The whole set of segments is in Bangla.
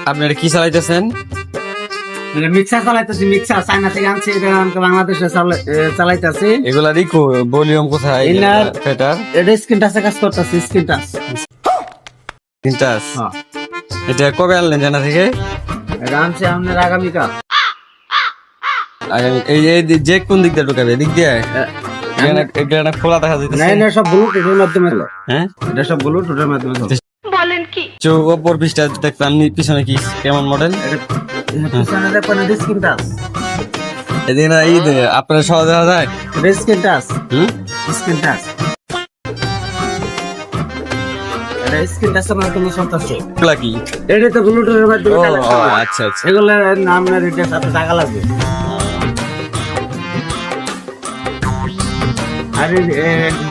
আপনি এটা কি চালাইতেছেন? মিক্সার চালাইতেছি, মিক্সার চায়না থেকে আনছি, এটা আমাকে বাংলাদেশে চালাইতেছি। এগুলা রিকো ভলিউম কোথায়? এটা স্ক্রিন টাচে কাজ করতেছি, স্ক্রিন টাচ। তিনটাস। এটা কবে আনলেন জানা থেকে? এটা আনছি আপনার আগামীকাল। এই যে কোন দিক দিয়ে ঢুকাবে? দিক দিয়ে এটা খোলা দেখা যাইতেছে। না, এটা সব ব্লুটুথের মাধ্যমে হলো। হ্যাঁ, এটা সব ব্লুটুথের মাধ্যমে হলো। বলেন কি? ওপর পৃষ্ঠা দেখলাম, পিছনে কি কেমন মডেল? পিছনে দেখুন, এটা স্ক্রিন টাচ। এদিকে না আপনার সহজ দেখা যায়। এটা স্ক্রিন টাচ, স্ক্রিন টাচ। এটা স্ক্রিন টাচের মাধ্যমে চলতেছে। এগুলা কি? এটা তো ব্লুটুথের মাধ্যমে কানেকশন। আচ্ছা আচ্ছা। এগুলোর নাম না, এটার সাথে টাকা লাগবে। আর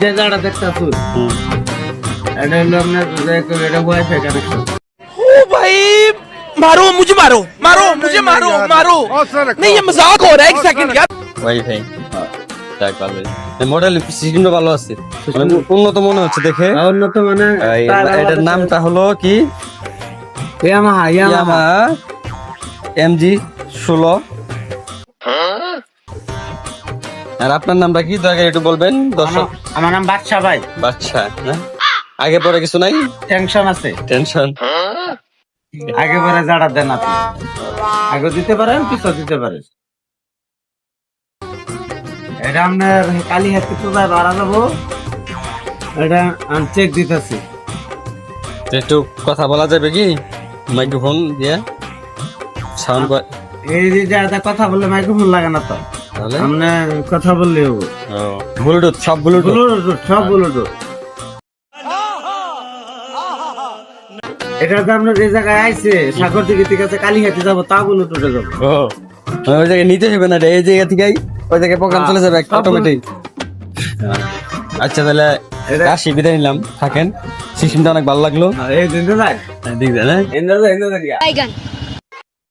যে জায়গাটা দেখতেছুন, এটা হলো আপনার এটা ওয়াইফাই কানেকশন। ओ भाई मारो मुझे, मारो मारो मुझे, मारो मारो नहीं, ये मजाक हो रहा है। एक सेकंड यार। ওয়াইফাই যাক ভালো। এই মডেল সিস্টেমটা ভালো আছে, মানে উন্নত মনে হচ্ছে দেখে। উন্নত মানে এটার নামটা হলো কি? Yamaha MG-16। আর আপনার নামটা কি দয়া করে একটু বলবেন দর্শক? আমার নাম বাদশা ভাই। বাচ্চা না, আগে পরে কিছু নাই? টেনশন আছে, টেনশন? আগে পরে যারা দেন আপনি আগে দিতে পারেন, পিছু দিতে পারেন। এটা আপনার কালি হাত কিছু বাড়া যাবো, এটা আমি চেক দিতেছি। একটু কথা বলা যাবে কি মাইক্রোফোন দিয়ে? সাউন্ড এই যে যা কথা বললে মাইক্রোফোন লাগে না তো, তাহলে আপনি কথা বললে ব্লুটুথ, সব ব্লুটুথ। ব্লুটুথ, সব ব্লুটুথ। এটা তো আপনার যে জায়গায় আইছে, সাগর দিকে ঠিক আছে, কালীঘাটে যাবো, তা ব্লুটুথে যাবো। ওই জায়গায় নিতে হবে না, এই জায়গা থেকে ওই জায়গায় প্রোগ্রাম চলে যাবে অটোমেটিক। আচ্ছা তাহলে আসি, বিদায় নিলাম, থাকেন। সিস্টেমটা অনেক ভালো লাগলো। এই দিন তো যাই, দিক দেন। এন্দাজ এন্দাজ। বাইগান।